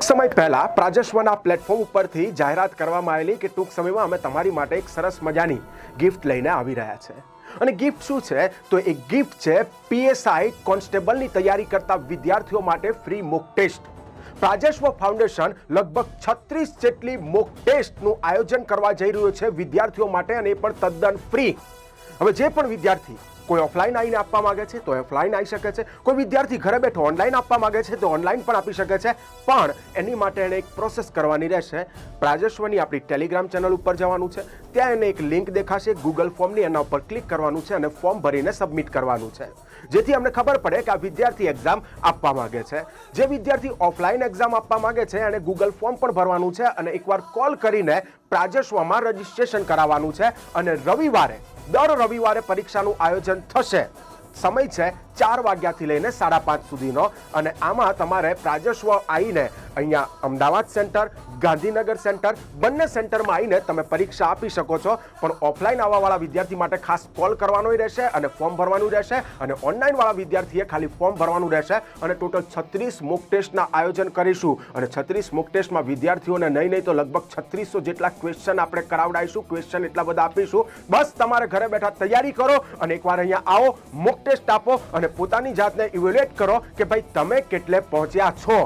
ટૂંક સમય પહેલા પ્રાજસ્વના પ્લેટફોર્મ ઉપરથી જાહેરાત કરવામાં આવેલી કે ટૂંક સમયમાં અમે તમારી માટે એક સરસ મજાની ગિફ્ટ લઈને આવી રહ્યા છે. અને ગિફ્ટ શું છે? તો એ ગિફ્ટ છે પીએસઆઈ કોન્સ્ટેબલની તૈયારી કરતા વિદ્યાર્થીઓ માટે ફ્રી મોક ટેસ્ટ. પ્રાજસ્વ ફાઉન્ડેશન લગભગ 36 જેટલી મોક ટેસ્ટનું આયોજન કરવા જઈ રહ્યું છે વિદ્યાર્થીઓ માટે, અને એ પણ તદ્દન ફ્રી. હવે જે પણ વિદ્યાર્થી કોઈ ઓફલાઈન આવીને આપવા માંગે છે તો ઓફલાઈન આવી શકે છે, કોઈ વિદ્યાર્થી ઘરે બેઠો ઓનલાઈન આપવા માંગે છે તો ઓનલાઈન પણ આપી શકે છે. પણ એની માટે એને એક પ્રોસેસ કરવાની રહેશે. પ્રાજસ્વની આપણી ટેલિગ્રામ ચેનલ ઉપર જવાનું છે, ત્યાં એને એક લિંક દેખાશે ગૂગલ ફોર્મની, એના ઉપર ક્લિક કરવાનું છે અને ફોર્મ ભરીને સબમિટ કરવાનું છે, જેથી અમને ખબર પડે કે આ વિદ્યાર્થી એક્ઝામ આપવા માંગે છે. જે વિદ્યાર્થી ઓફલાઈન એક્ઝામ આપવા માંગે છે એને ગૂગલ ફોર્મ પણ ભરવાનું છે અને એકવાર કોલ કરીને પ્રાજસ્વમાં રજીસ્ટ્રેશન કરાવવાનું છે. અને દર રવિવારે પરીક્ષાનું આયોજન થશે. સમય છે 4 વાગ્યાથી લઈને 5:30 સુધીનો. અને આમાં તમારે પ્રાજસ્વ આવીને અહીંયા અમદાવાદ સેન્ટર, ગાંધીનગર સેન્ટર, બંને સેન્ટરમાં આવીને તમે પરીક્ષા આપી શકો છો. પણ ઓફલાઈન આવવાવાળા વિદ્યાર્થી માટે ખાસ કોલ કરવાનો રહેશે અને ફોર્મ ભરવાનું રહેશે. અને ઓનલાઈનવાળા વિદ્યાર્થીએ ખાલી ફોર્મ ભરવાનું રહેશે. અને ટોટલ 36 મોક ટેસ્ટના આયોજન કરીશું. અને 36 મોક ટેસ્ટમાં વિદ્યાર્થીઓને નહીં તો લગભગ 3600 જેટલા ક્વેશ્ચન આપણે કરાવડાવીશું. ક્વેશ્ચન એટલા બધા આપીશું. બસ તમારે ઘરે બેઠા તૈયારી કરો અને એકવાર અહીંયા આવો, મોક ટેસ્ટ આપો અને પોતાની જાતને ઇવેલ્યુએટ કરો કે ભાઈ તમે કેટલે પહોંચ્યા છો.